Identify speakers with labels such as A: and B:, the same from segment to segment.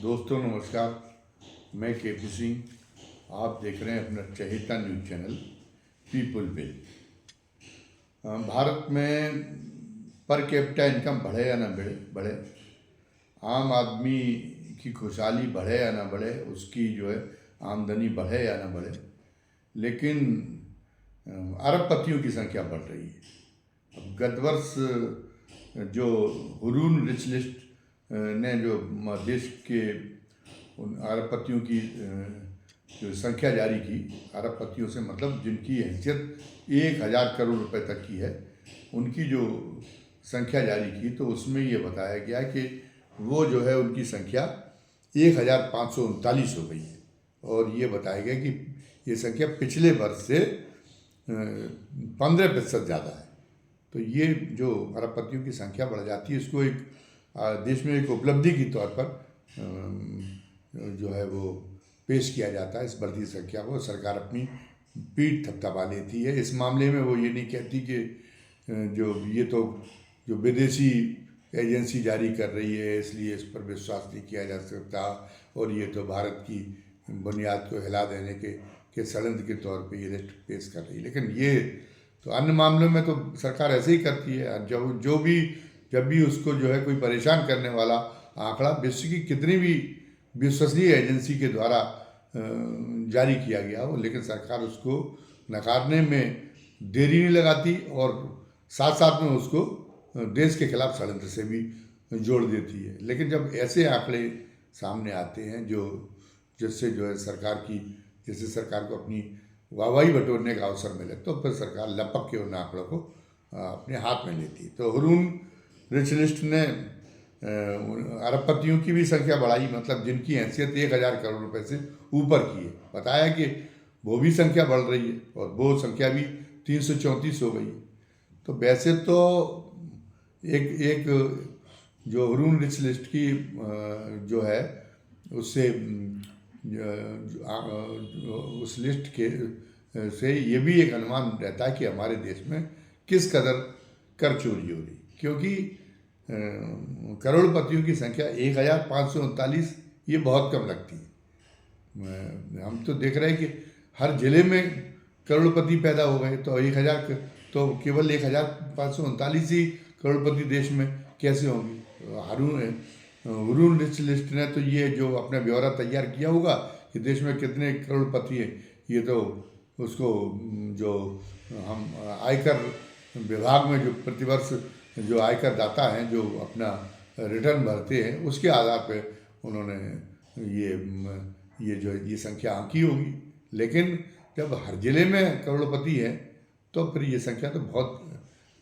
A: दोस्तों नमस्कार। मैं केपी सिंह। आप देख रहे हैं अपना चहेता news channel people bill. Bharat में पर कैपिटा इनकम बढ़े या ना बढ़े, आम आदमी की खुशहाली बढ़े या ना बढ़े, उसकी जो है आमदनी बढ़े या ना बढ़े, लेकिन अरबपतियों की संख्या बढ़ रही है। अब गत वर्ष जो हुरून रिच लिस्ट ने जो देश के उन अरबपतियों की जो संख्या जारी की, अरबपतियों से मतलब जिनकी हैसियत 1,000 करोड़ रुपए तक की है, उनकी जो संख्या जारी की, तो उसमें ये बताया गया कि वो जो है उनकी संख्या 1,539 हो गई है। और ये बताया गया कि ये संख्या पिछले वर्ष से 15% ज़्यादा है। तो ये जो अरबपतियों की संख्या बढ़ जाती है, इसको एक देश में एक उपलब्धि के तौर पर जो है वो पेश किया जाता है। इस बढ़ती संख्या को सरकार अपनी पीठ थपथपा लेती है। इस मामले में वो ये नहीं कहती कि जो ये तो जो विदेशी एजेंसी जारी कर रही है इसलिए इस पर विश्वास नहीं किया जा सकता, और ये तो भारत की बुनियाद को हिला देने के षड्यंत्र के तौर पे ये लिस्ट पेश कर रही है। लेकिन ये तो अन्य मामलों में तो सरकार ऐसे ही करती है। जब भी उसको जो है कोई परेशान करने वाला आंकड़ा विश्व की कितनी भी विश्वसनीय एजेंसी के द्वारा जारी किया गया हो, लेकिन सरकार उसको नकारने में देरी नहीं लगाती और साथ साथ में उसको देश के खिलाफ षड्यंत्र से भी जोड़ देती है। लेकिन जब ऐसे आंकड़े सामने आते हैं जिससे जो है जैसे सरकार को अपनी वाहवाही बटोरने का अवसर मिले, तो फिर सरकार लपक के उन आंकड़ों को अपने हाथ में लेती है। तो हुरून रिच लिस्ट ने अरबपतियों की भी संख्या बढ़ाई, मतलब जिनकी हैसियत 1,000 करोड़ रुपए से ऊपर की है। बताया कि वो भी संख्या बढ़ रही है और वो संख्या भी 334 हो गई है। तो वैसे तो एक जो हुरून रिच लिस्ट की जो है उससे उस लिस्ट के से ये भी एक अनुमान रहता है कि हमारे देश में किस कदर कर चोरी हो रही, क्योंकि करोड़पतियों की संख्या 1,539 ये बहुत कम लगती है। हम तो देख रहे हैं कि हर जिले में करोड़पति पैदा हो गए, तो 1,000 तो केवल 1,539 ही करोड़पति देश में कैसे होंगे। हुरून रिच लिस्ट ने तो ये जो अपना ब्यौरा तैयार किया होगा कि देश में कितने करोड़पति हैं, ये तो उसको जो हम आयकर विभाग में जो प्रतिवर्ष जो आयकर दाता हैं जो अपना रिटर्न भरते हैं, उसके आधार पे उन्होंने ये संख्या आंकी होगी। लेकिन जब हर जिले में करोड़पति है तो फिर ये संख्या तो बहुत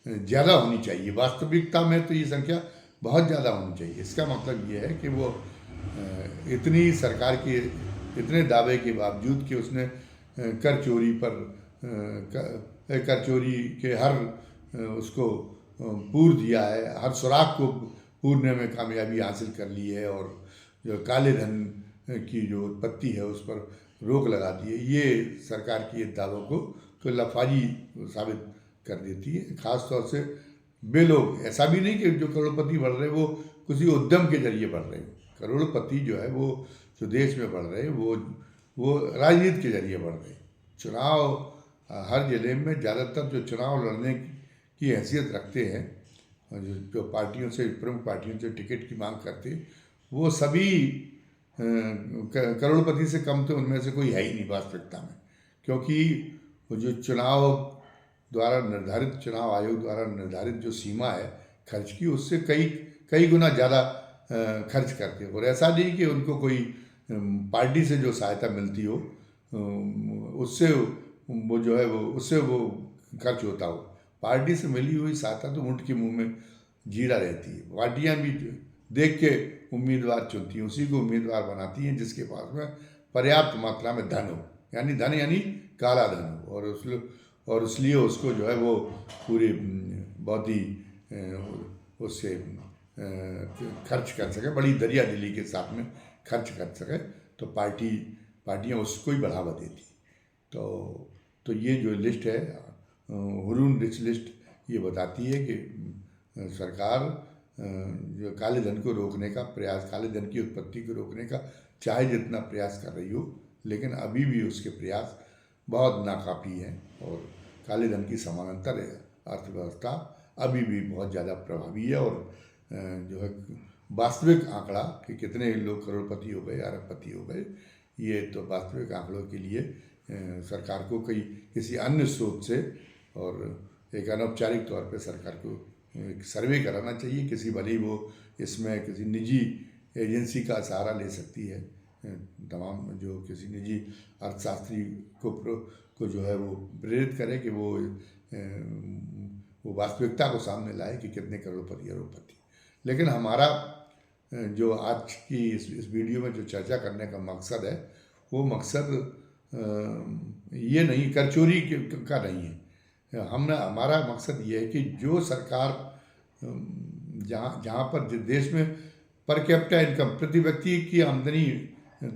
A: ज़्यादा होनी चाहिए। वास्तविकता में तो ये संख्या बहुत ज़्यादा होनी चाहिए। इसका मतलब ये है कि वो इतनी सरकार के इतने दावे के बावजूद कि उसने कर चोरी के हर उसको पूर दिया है, हर सुराख को पूरने में कामयाबी हासिल कर ली है, और जो काले धन की जो उत्पत्ति है उस पर रोक लगा दी है। ये सरकार की दावों को लफाजी साबित कर देती है। ख़ास तौर से वे लोग, ऐसा भी नहीं कि जो करोड़पति बढ़ रहे वो किसी उद्यम के जरिए बढ़ रहे हैं। करोड़पति जो है वो जो देश में बढ़ रहे हैं वो राजनीति के जरिए बढ़ रहे हैं। चुनाव हर जिले में ज़्यादातर जो चुनाव लड़ने की हैसियत रखते हैं, जो पार्टियों से, प्रमुख पार्टियों से टिकट की मांग करते हैं, वो सभी करोड़पति से कम तो उनमें से कोई है ही नहीं वास्तविकता में। क्योंकि वो जो चुनाव आयोग द्वारा निर्धारित जो सीमा है खर्च की, उससे कई गुना ज़्यादा खर्च करते हैं। और ऐसा नहीं कि उनको कोई पार्टी से जो सहायता मिलती हो उससे वो जो है उससे वो खर्च होता हो। पार्टी से मिली हुई सहायता तो ऊँट के मुंह में जीरा रहती है। पार्टियां भी देख के उम्मीदवार चुनती हैं, उसी को उम्मीदवार बनाती हैं जिसके पास में पर्याप्त मात्रा में धन हो, यानी काला धन हो, और इसलिए उसको जो है वो पूरी बहुत ही उससे खर्च कर सके, बड़ी दरिया दिली के साथ में खर्च कर सके, तो पार्टियां उसको ही बढ़ावा देती। तो ये जो लिस्ट है हुरून रिच लिस्ट, ये बताती है कि सरकार जो काले धन को रोकने का प्रयास, काले धन की उत्पत्ति को रोकने का चाहे जितना प्रयास कर रही हो, लेकिन अभी भी उसके प्रयास बहुत नाकाफ़ी हैं और काले धन की समानांतर अर्थव्यवस्था अभी भी बहुत ज़्यादा प्रभावी है। और जो है वास्तविक आंकड़ा कि कितने लोग करोड़पति हो गए, अरबपति हो गए, ये तो वास्तविक आंकड़ों के लिए सरकार को किसी अन्य स्रोत से और एक अनौपचारिक तौर पे सरकार को एक सर्वे कराना चाहिए। किसी भले ही वो इसमें किसी निजी एजेंसी का सहारा ले सकती है, तमाम जो किसी निजी अर्थशास्त्री को जो है वो प्रेरित करे कि वो वास्तविकता को सामने लाए कि कितने करोड़पति अरबपति। लेकिन हमारा जो आज की इस वीडियो में जो चर्चा करने का मकसद है, वो मकसद ये नहीं, कर चोरी का नहीं है। हमारा मकसद ये है कि जो सरकार जहाँ पर देश में पर कैपिटा इनकम, प्रति व्यक्ति की आमदनी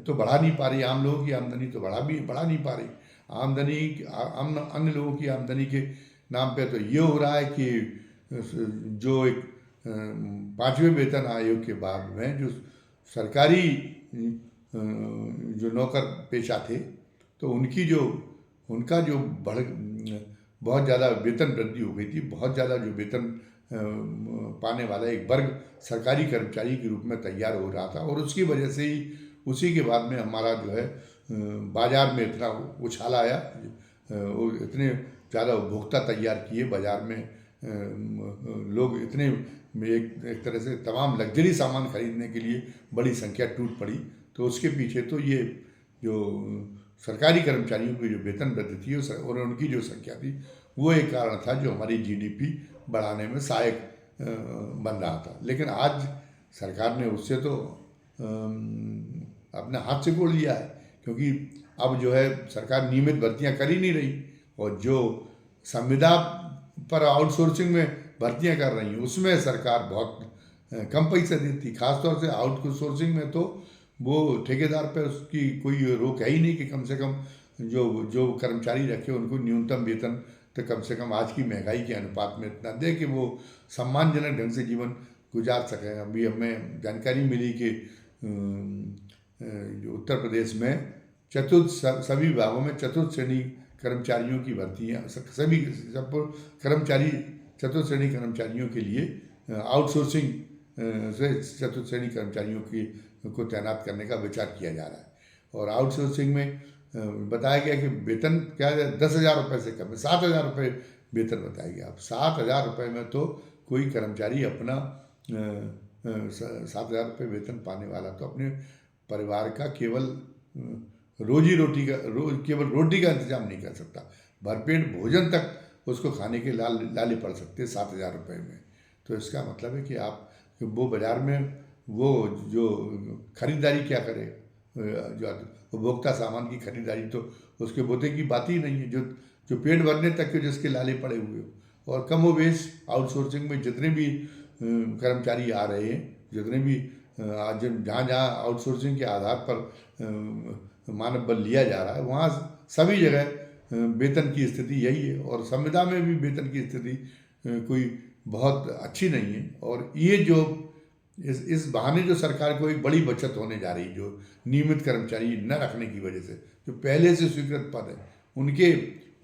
A: तो बढ़ा नहीं पा रही, आम लोगों की आमदनी तो बढ़ा नहीं पा रही। आमदनी अन्य लोगों की आमदनी के नाम पे तो ये हो रहा है कि जो एक 5वें वेतन आयोग के बाद में जो सरकारी जो नौकर पेशा थे, तो उनका जो बहुत ज़्यादा वेतन वृद्धि हो गई थी। बहुत ज़्यादा जो वेतन पाने वाला एक वर्ग सरकारी कर्मचारी के रूप में तैयार हो रहा था, और उसकी वजह से ही उसी के बाद में हमारा जो है बाज़ार में इतना उछाल आया, इतने ज़्यादा उपभोक्ता तैयार किए बाज़ार में, लोग इतने एक तरह से तमाम लग्जरी सामान खरीदने के लिए बड़ी संख्या टूट पड़ी। तो उसके पीछे तो ये जो सरकारी कर्मचारियों की जो वेतन वृद्धि थी और उनकी जो संख्या थी, वो एक कारण था जो हमारी जीडीपी बढ़ाने में सहायक बन रहा था। लेकिन आज सरकार ने उससे तो अपने हाथ से गोड़ लिया है, क्योंकि अब जो है सरकार नियमित भर्तियां कर ही नहीं रही, और जो संविदा पर आउटसोर्सिंग में भर्तियां कर रही हैं उसमें सरकार बहुत कम पैसे देती। खासतौर से आउटसोर्सिंग में तो वो ठेकेदार पे उसकी कोई रोक है ही नहीं कि कम से कम जो कर्मचारी रखे उनको न्यूनतम वेतन तो कम से कम आज की महंगाई के अनुपात में इतना दे कि वो सम्मानजनक ढंग से जीवन गुजार सकें। अभी हमें जानकारी मिली कि उत्तर प्रदेश में सभी विभागों में चतुर्थ श्रेणी कर्मचारियों की भर्तियाँ, सभी कर्मचारी चतुर्थ श्रेणी कर्मचारियों के लिए आउटसोर्सिंग से चतुर्थ श्रेणी कर्मचारियों को तैनात करने का विचार किया जा रहा है। और आउटसोर्सिंग में बताया गया कि वेतन क्या है, 10,000 रुपये से कम है, 7,000 रुपये वेतन बताया गया। अब 7,000 रुपये में तो कोई कर्मचारी अपना 7,000 रुपये वेतन पाने वाला तो अपने परिवार का केवल केवल रोटी का इंतजाम नहीं कर सकता, भरपेट भोजन तक उसको खाने के लाले पड़ सकते 7,000 रुपये में। तो इसका मतलब है कि आप वो बाज़ार में वो जो खरीदारी क्या करे, जो उपभोक्ता सामान की खरीदारी तो उसके बोते की बात ही नहीं है, जो पेट भरने तक के जिसके लाले पड़े हुए हो। और कमोबेश आउटसोर्सिंग में जितने भी कर्मचारी आ रहे हैं, जितने भी जहाँ आउटसोर्सिंग के आधार पर मानव बल लिया जा रहा है, वहाँ सभी जगह वेतन की स्थिति यही है, और संविदा में भी वेतन की स्थिति कोई बहुत अच्छी नहीं है। और ये जो इस बहाने जो सरकार को एक बड़ी बचत होने जा रही, जो नियमित कर्मचारी न रखने की वजह से जो पहले से स्वीकृत पद है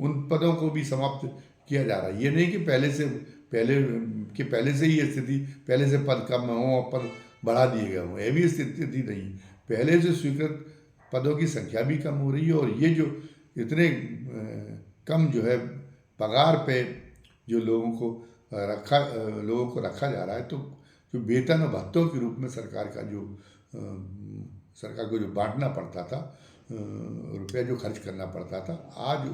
A: उन पदों को भी समाप्त किया जा रहा है। ये नहीं कि पहले से ही ये स्थिति, पहले से पद कम हों और पद बढ़ा दिए गए हों, ये भी स्थिति नहीं। पहले से स्वीकृत पदों की संख्या भी कम हो रही है, और ये जो इतने कम जो है पगार पे जो लोगों को रखा जा रहा है, तो जो वेतन और भत्तों के रूप में सरकार को जो बांटना पड़ता था, रुपया जो खर्च करना पड़ता था, आज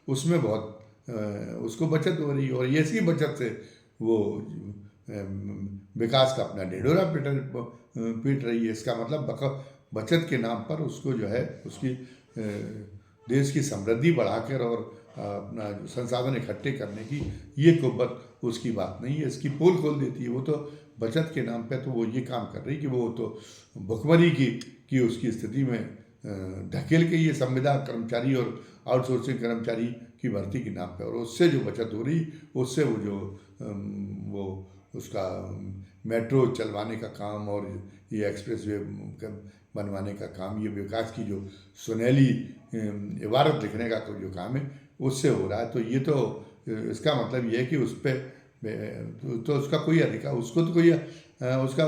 A: उसमें बहुत उसको बचत हो रही है। और इसी बचत से वो विकास का अपना ढिढोरा पीट रही है। इसका मतलब बचत के नाम पर उसको जो है उसकी देश की समृद्धि बढ़ाकर और अपना संसाधन इकट्ठे करने की ये कुव्वत उसकी बात नहीं है, इसकी पोल खोल देती है। वो तो बचत के नाम पे तो वो ये काम कर रही कि वो तो भुखमरी की उसकी स्थिति में धकेल के ये संविदा कर्मचारी और आउटसोर्सिंग कर्मचारी की भर्ती के नाम पे, और उससे जो बचत हो रही उससे वो उसका मेट्रो चलवाने का काम और ये एक्सप्रेसवे बनवाने का काम, ये विकास की जो सुनहली इबारत लिखने का जो काम है उससे हो रहा है। तो ये तो इसका मतलब ये है कि उस पर तो उसका कोई अधिकार, उसको तो कोई उसका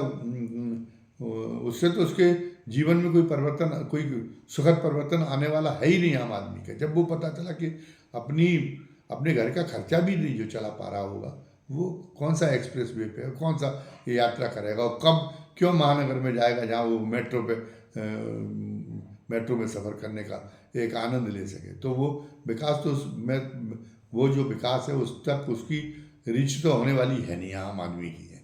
A: उससे तो उसके जीवन में कोई परिवर्तन, कोई सुखद परिवर्तन आने वाला है ही नहीं आम आदमी का। जब वो पता चला कि अपने घर का खर्चा भी नहीं जो चला पा रहा होगा, वो कौन सा एक्सप्रेस वे पे कौन सा ये यात्रा करेगा और कब क्यों महानगर में जाएगा जहाँ वो मेट्रो में सफ़र करने का एक आनंद ले सके। तो वो विकास तो उसमें, वो जो विकास है उस तक उसकी रीच तो होने वाली है नहीं आम आदमी की है।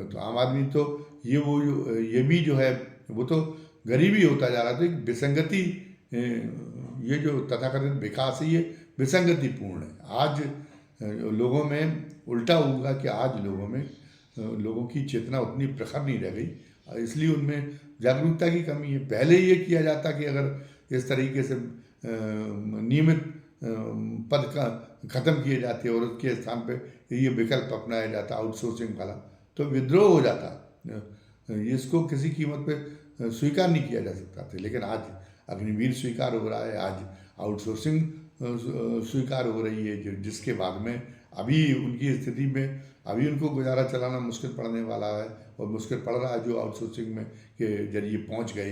A: तो आम आदमी तो ये भी जो है वो तो गरीब ही होता जा रहा है। तो एक विसंगति, ये जो तथाकथित विकास है ये विसंगतिपूर्ण है। आज लोगों में उल्टा होगा कि आज लोगों की चेतना उतनी प्रखर नहीं रह गई, इसलिए उनमें जागरूकता की कमी है। पहले ये किया जाता कि अगर इस तरीके से नियमित पद का ख़त्म किए जाते और उसके स्थान पे ये विकल्प अपनाया जाता आउटसोर्सिंग वाला, तो विद्रोह हो जाता। इसको किसी कीमत पे स्वीकार नहीं किया जा सकता था। लेकिन आज अग्निवीर स्वीकार हो रहा है, आज आउटसोर्सिंग स्वीकार हो रही है, जिसके बाद में अभी उनकी स्थिति में अभी उनको गुजारा चलाना मुश्किल पड़ने वाला है और मुश्किल पड़ रहा है जो आउटसोर्सिंग में के जरिए पहुंच गए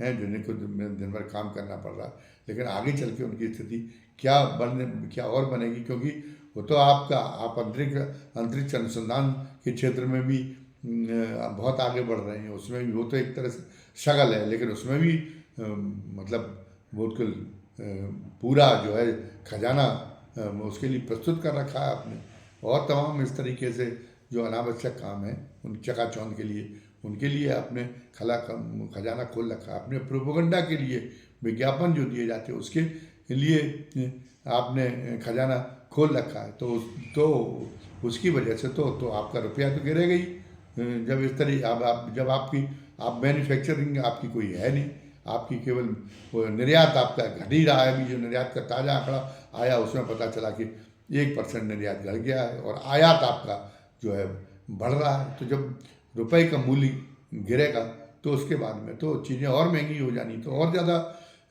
A: हैं जिनको दिन भर काम करना पड़ रहा है। लेकिन आगे चल के उनकी स्थिति क्या और बनेगी, क्योंकि वो तो आप अंतरिक्ष अनुसंधान के क्षेत्र में भी बहुत आगे बढ़ रहे हैं। उसमें भी वो तो एक तरह से शगल है, लेकिन उसमें भी मतलब बिल्कुल पूरा जो है खजाना उसके लिए प्रस्तुत कर रखा है आपने। और तमाम इस तरीके से जो अनावश्यक काम है उन चकाचौंध के लिए उनके लिए आपने खजाना खोल रखा है। आपने प्रोपेगेंडा के लिए विज्ञापन जो दिए जाते हैं उसके लिए आपने खजाना खोल रखा है। तो उसकी वजह से तो आपका रुपया तो गिरेगा ही। जब इस तरह आप मैन्युफैक्चरिंग आपकी कोई है नहीं, आपकी केवल वो निर्यात आपका घट ही रहा है। अभी जो निर्यात का ताज़ा आंकड़ा आया उसमें पता चला कि 1% निर्यात घट गया है और आयात आपका जो है बढ़ रहा है। तो जब रुपए का मूल्य गिरेगा तो उसके बाद में तो चीज़ें और महंगी हो जानी, तो और ज़्यादा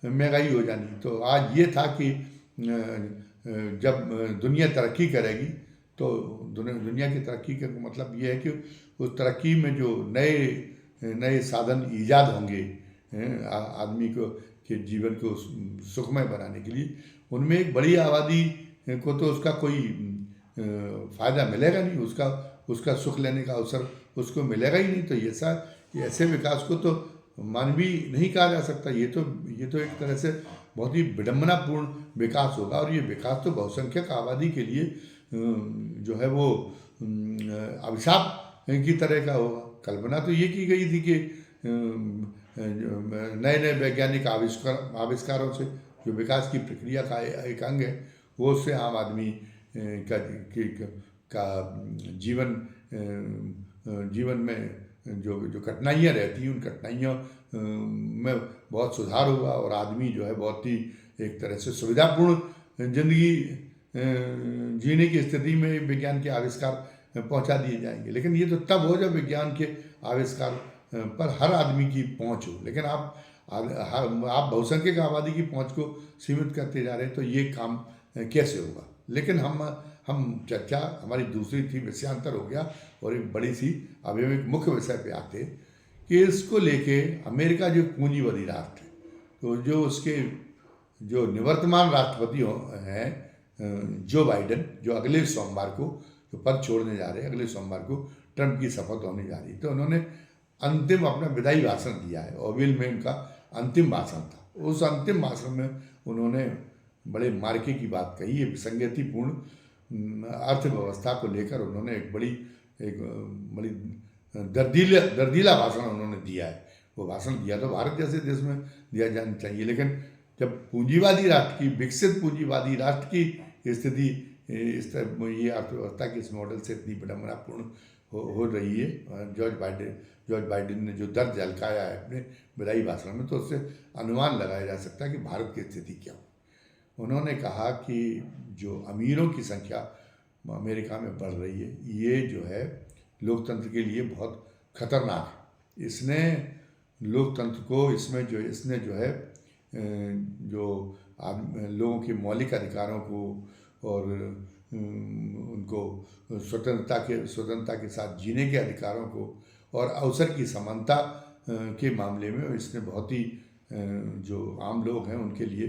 A: महंगाई हो जानी। तो आज ये था कि जब दुनिया तरक्की करेगी तो दुनिया की तरक्की का मतलब ये है कि उस तरक्की में जो नए नए साधन ईजाद होंगे आदमी के जीवन को सुखमय बनाने के लिए, उनमें एक बड़ी आबादी को तो उसका कोई फ़ायदा मिलेगा नहीं, उसका सुख लेने का अवसर उसको मिलेगा ही नहीं। तो ऐसे विकास को तो मानवीय नहीं कहा जा सकता। ये तो एक तरह से बहुत ही विडम्बनापूर्ण विकास होगा और ये विकास तो बहुसंख्यक आबादी के लिए जो है वो अभिशाप की तरह का होगा। कल्पना तो ये की गई थी कि नए नए वैज्ञानिक आविष्कारों से जो विकास की प्रक्रिया का एक अंग है वो उससे आम आदमी का जीवन में जो कठिनाइयाँ रहती हैं उन कठिनाइयों में बहुत सुधार होगा और आदमी जो है बहुत ही एक तरह से सुविधापूर्ण जिंदगी जीने की स्थिति में विज्ञान के आविष्कार पहुंचा दिए जाएंगे। लेकिन ये तो तब हो जब विज्ञान के आविष्कार पर हर आदमी की पहुंच हो। लेकिन आप बहुसंख्यक आबादी की पहुंच को सीमित करते जा रहे हैं, तो ये काम कैसे होगा। लेकिन हम चर्चा हमारी दूसरी थी, विषयांतर हो गया और एक बड़ी सी अब हम एक मुख्य विषय पे आते कि इसको लेके अमेरिका जो पूंजीवादी राष्ट्र है, तो जो उसके जो निवर्तमान राष्ट्रपति हैं जो बाइडेन, जो अगले सोमवार को जो पद छोड़ने जा रहे हैं, अगले सोमवार को ट्रंप की शपथ होने जा रही है, तो उन्होंने अंतिम अपना विदाई भाषण दिया है। ओवल में उनका अंतिम भाषण था। उस अंतिम भाषण में उन्होंने बड़े मार्के की बात कही है, विसंगतिपूर्ण अर्थव्यवस्था को लेकर उन्होंने एक बड़ी दर्दीला भाषण उन्होंने दिया है। वो भाषण दिया तो भारत जैसे देश में दिया जाना चाहिए, लेकिन जब पूंजीवादी राष्ट्र की, विकसित पूंजीवादी राष्ट्र की स्थिति ये अर्थव्यवस्था के इस मॉडल से इतनी विडम्बनापूर्ण हो रही है, जॉर्ज बाइडेन ने जो दर्द झलकाया है अपने विदाई भाषण में, तो उससे अनुमान लगाया जा सकता है कि भारत की स्थिति क्या हो। उन्होंने कहा कि जो अमीरों की संख्या अमेरिका में बढ़ रही है, ये जो है लोकतंत्र के लिए बहुत खतरनाक है। इसने लोकतंत्र को इसने जो है जो लोगों के मौलिक अधिकारों को और उनको स्वतंत्रता के साथ जीने के अधिकारों को और अवसर की समानता के मामले में इसने बहुत ही जो आम लोग हैं उनके लिए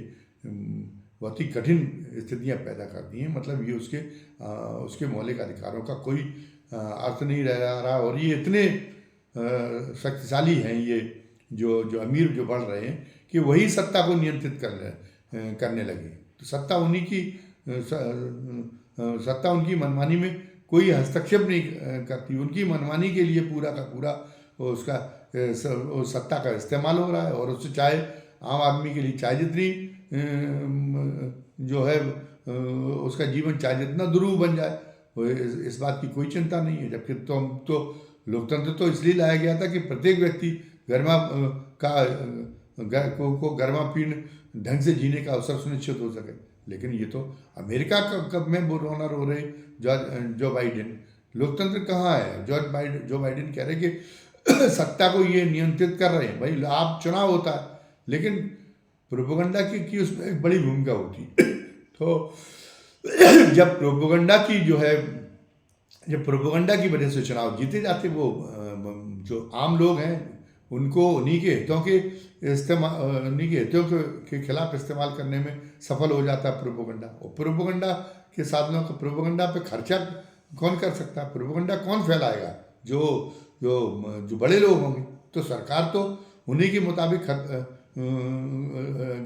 A: बहुत ही कठिन स्थितियां पैदा कर दी हैं। मतलब ये उसके मौलिक अधिकारों का कोई अर्थ नहीं रह रहा। और ये इतने शक्तिशाली हैं, ये जो अमीर जो बढ़ रहे हैं कि वही सत्ता को नियंत्रित करने लगे। तो सत्ता उनकी मनमानी में कोई हस्तक्षेप नहीं करती। उनकी मनमानी के लिए पूरा का पूरा उसका सत्ता का इस्तेमाल हो रहा है। और उससे चाहे आम आदमी के लिए चाहे जितनी जो है उसका जीवन चाहे जितना दुरूह बन जाए, इस बात की कोई चिंता नहीं है। जबकि तो लोकतंत्र तो इसलिए लाया गया था कि प्रत्येक व्यक्ति को गर्मापीन ढंग से जीने का अवसर सुनिश्चित हो सके। लेकिन ये तो अमेरिका कब में रोना रो रहे जो बाइडेन। लोकतंत्र कहाँ है? जो बाइडेन कह रहे कि सत्ता को ये नियंत्रित कर रहे हैं। भाई आप चुनाव होता है, लेकिन प्रोपेगेंडा की उसमें एक बड़ी भूमिका होती है। तो जब प्रोपेगेंडा की वजह से चुनाव जीते जाते, वो जो आम लोग हैं उनको उन्हीं के हितों के खिलाफ इस्तेमाल करने में सफल हो जाता है प्रोपेगेंडा। और प्रोपेगेंडा के साधनों को प्रोपेगेंडा पे खर्चा कौन कर सकता है? प्रोपेगेंडा कौन फैलाएगा? जो बड़े लोग होंगे। तो सरकार तो उन्हीं के मुताबिक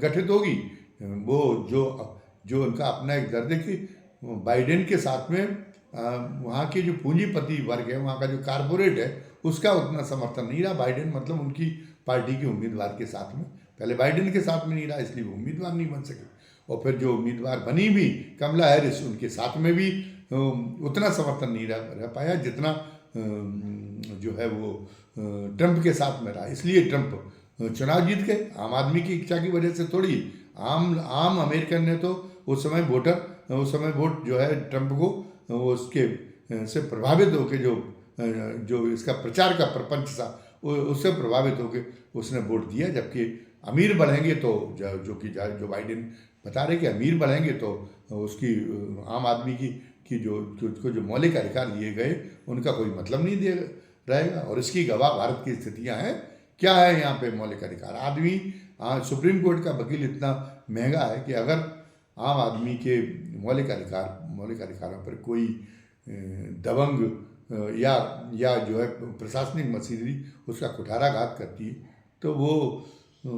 A: गठित होगी। वो जो उनका अपना एक दर्द है कि बाइडेन के साथ में वहाँ के जो पूंजीपति वर्ग है, वहाँ का जो कारपोरेट है, उसका उतना समर्थन नहीं रहा। बाइडेन मतलब उनकी पार्टी के उम्मीदवार के साथ में, पहले बाइडेन के साथ में नहीं रहा, इसलिए वो उम्मीदवार नहीं बन सके। और फिर जो उम्मीदवार बनी भी कमला हैरिस, उनके साथ में भी उतना समर्थन नहीं रह पाया जितना जो है वो ट्रंप के साथ में रहा। इसलिए ट्रंप चुनाव जीत गए आम आदमी की इच्छा की वजह से थोड़ी। आम अमेरिकन ने तो उस समय वोट जो है ट्रंप को उसके से प्रभावित होकर जो इसका प्रचार का प्रपंच था उससे प्रभावित होकर उसने वोट दिया। जबकि अमीर बढ़ेंगे तो जो बाइडेन बता रहे कि अमीर बढ़ेंगे तो उसकी आम आदमी की जो मौलिक अधिकार दिए गए उनका कोई मतलब नहीं दे रहेगा। और इसकी गवाह भारत की स्थितियां हैं। क्या है यहाँ पे मौलिक अधिकार? आदमी सुप्रीम कोर्ट का वकील इतना महंगा है कि अगर आम आदमी के मौलिक अधिकारों पर कोई दबंग या जो है प्रशासनिक मशीनरी उसका कुठाराघात करती है, तो वो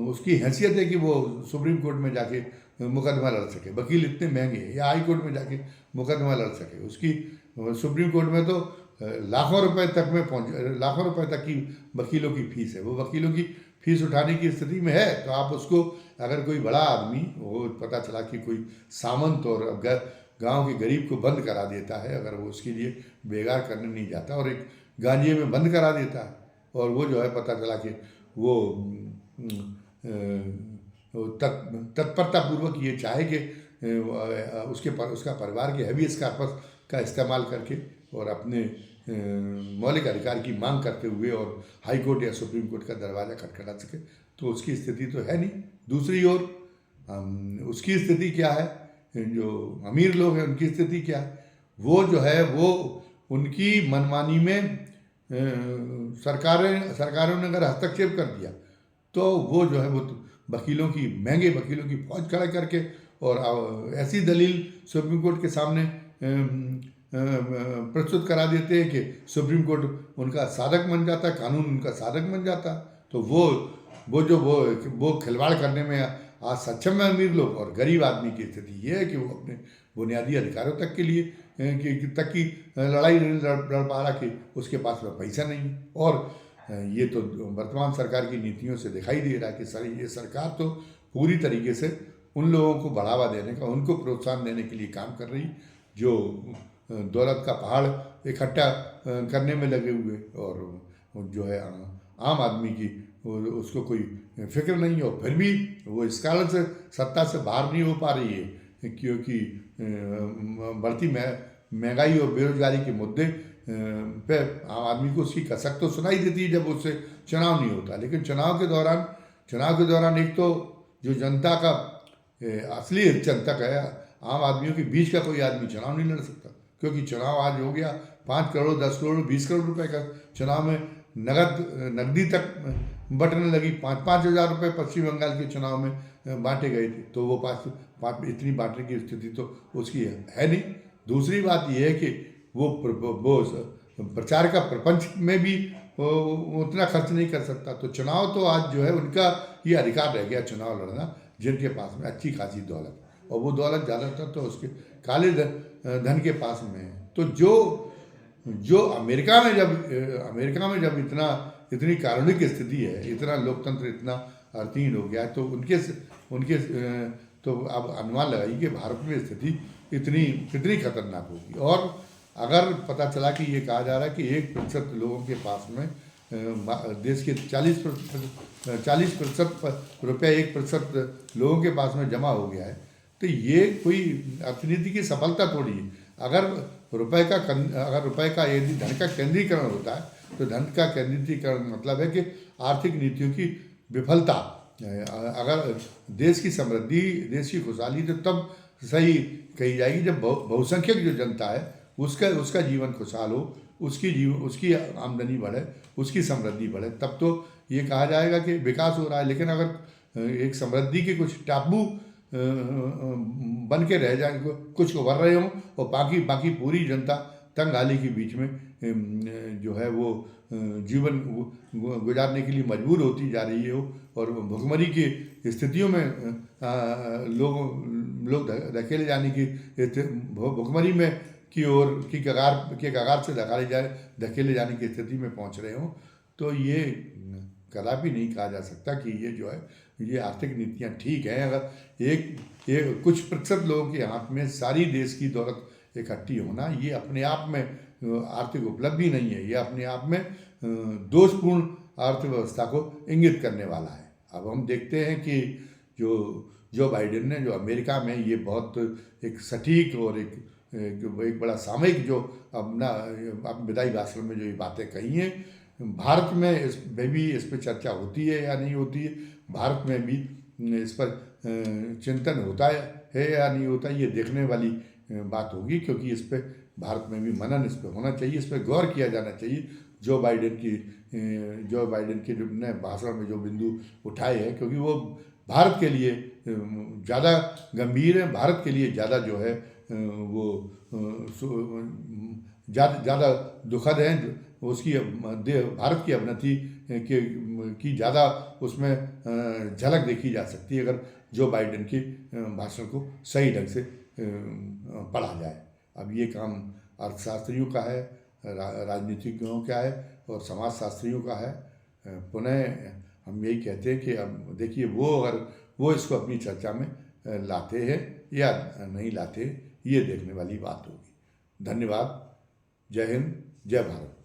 A: उसकी हैसियत है कि वो सुप्रीम कोर्ट में जाके मुकदमा लड़ सके। वकील इतने महंगे हैं, या हाई कोर्ट में जाके मुकदमा लड़ सके। उसकी सुप्रीम कोर्ट में तो लाखों रुपए तक की वकीलों की फीस है। वो वकीलों की फीस उठाने की स्थिति में है, तो आप उसको अगर कोई बड़ा आदमी वो पता चला कि कोई सामंत और गांव के गरीब को बंद करा देता है, अगर वो उसके लिए बेगार करने नहीं जाता और एक गांजिए में बंद करा देता है, और वो जो है पता चला कि वो तत्परता पूर्वक ये चाहे कि उसका परिवार के हैबियस कॉर्पस का इस्तेमाल करके और अपने मौलिक अधिकार की मांग करते हुए और हाई कोर्ट या सुप्रीम कोर्ट का दरवाज़ा खटखटा सके, तो उसकी स्थिति तो है नहीं। दूसरी ओर उसकी स्थिति क्या है? जो अमीर लोग हैं उनकी स्थिति क्या है? वो जो है वो उनकी मनमानी में सरकारों ने अगर हस्तक्षेप कर दिया तो वो जो है वो वकीलों की महंगे वकीलों की फौज खड़ा करके और ऐसी दलील सुप्रीम कोर्ट के सामने प्रस्तुत करा देते हैं कि सुप्रीम कोर्ट उनका साधक बन जाता है, कानून उनका साधक बन जाता है। तो वो खिलवाड़ करने में आज सक्षम है अमीर लोग। और गरीब आदमी की स्थिति ये है कि वो अपने बुनियादी अधिकारों तक के लिए की लड़ाई लड़ पा रहा कि उसके पास में पैसा नहीं। और ये तो वर्तमान सरकार की नीतियों से दिखाई दे रहा है कि ये सरकार तो पूरी तरीके से उन लोगों को बढ़ावा देने का, उनको प्रोत्साहन देने के लिए काम कर रही जो दौलत का पहाड़ इकट्ठा करने में लगे हुए, और जो है आम आदमी की उसको कोई फिक्र नहीं है। और फिर भी वो इस कारण से सत्ता से बाहर नहीं हो पा रही है क्योंकि बढ़ती महंगाई और बेरोजगारी के मुद्दे पे आम आदमी को उसकी कसक तो सुनाई देती है जब उससे चुनाव नहीं होता, लेकिन चुनाव के दौरान एक तो जो जनता का असली हितचिंतक है, आम आदमियों के बीच का कोई आदमी चुनाव नहीं लड़ सकता, क्योंकि चुनाव आज हो गया 5 करोड़ 10 करोड़ 20 करोड़ रुपए का चुनाव में नकदी तक बंटने लगी। 5-5 हज़ार रुपये पश्चिम बंगाल के चुनाव में बांटे गए थे, तो वो पाँच इतनी बांटने की स्थिति तो उसकी है नहीं। दूसरी बात यह है कि वो प्रचार का प्रपंच में भी वो उतना खर्च नहीं कर सकता। तो चुनाव तो आज जो है उनका ये अधिकार रह गया चुनाव लड़ना, जिनके पास में अच्छी खासी दौलत, और वो दौलत ज़्यादातर तो उसके काले धन के पास में है। तो जो अमेरिका में जब इतनी कारुणिक स्थिति है, इतना लोकतंत्र इतना अर्थहीन हो गया है, तो उनके तो अब अनुमान लगाइए कि भारत में स्थिति कितनी खतरनाक होगी। और अगर पता चला कि ये कहा जा रहा है कि 1% लोगों के पास में देश के 40% रुपये 1% लोगों के पास में जमा हो गया है, तो ये कोई अर्थनीति की सफलता थोड़ी है। अगर रुपए का यदि धन का केंद्रीकरण होता है, तो धन का केंद्रीकरण मतलब है कि आर्थिक नीतियों की विफलता। अगर देश की समृद्धि, देश की खुशहाली तो तब सही कही जाएगी जब बहुसंख्यक जो जनता है उसका जीवन खुशहाल हो, उसकी आमदनी बढ़े, उसकी समृद्धि बढ़े, तब तो ये कहा जाएगा कि विकास हो रहा है। लेकिन अगर एक समृद्धि के कुछ टापू बन के रह जाए, कुछ उभर रहे हों और बाकी पूरी जनता तंगहाली के बीच में जो है वो जीवन गुजारने के लिए मजबूर होती जा रही हो, और भुखमरी की स्थितियों में लोग धकेले जाने की भुखमरी में की कगार से धकेले जाने की स्थिति में पहुंच रहे हों, तो ये कदापि नहीं कहा जा सकता कि ये जो है ये आर्थिक नीतियां ठीक हैं। अगर एक कुछ प्रतिशत लोगों के हाथ में सारी देश की दौलत इकट्ठी होना, ये अपने आप में आर्थिक उपलब्धि नहीं है, ये अपने आप में दोषपूर्ण अर्थव्यवस्था को इंगित करने वाला है। अब हम देखते हैं कि जो बाइडेन ने जो अमेरिका में ये बहुत एक सटीक और एक बड़ा सामयिक जो अपना विदाई भाषण में जो ये बातें कही हैं, भारत में इस पर चर्चा होती है या नहीं होती है, भारत में भी इस पर चिंतन होता है या नहीं होता, ये देखने वाली बात होगी। क्योंकि इस पर भारत में भी मनन इस पर होना चाहिए, इस पर गौर किया जाना चाहिए। जो बाइडेन के ने भाषण में जो बिंदु उठाए हैं, क्योंकि वो भारत के लिए ज़्यादा गंभीर है, भारत के लिए ज़्यादा जो है वो ज़्यादा दुखद है। उसकी भारत की अवनति की ज़्यादा उसमें झलक देखी जा सकती है, अगर जो बाइडेन के भाषण को सही ढंग से पढ़ा जाए। अब ये काम अर्थशास्त्रियों का है, राजनीतिज्ञों का है और समाजशास्त्रियों का है। पुनः हम यही कहते हैं कि अब देखिए अगर वो इसको अपनी चर्चा में लाते हैं या नहीं लाते, ये देखने वाली बात होगी। धन्यवाद। जय हिंद, जय भारत।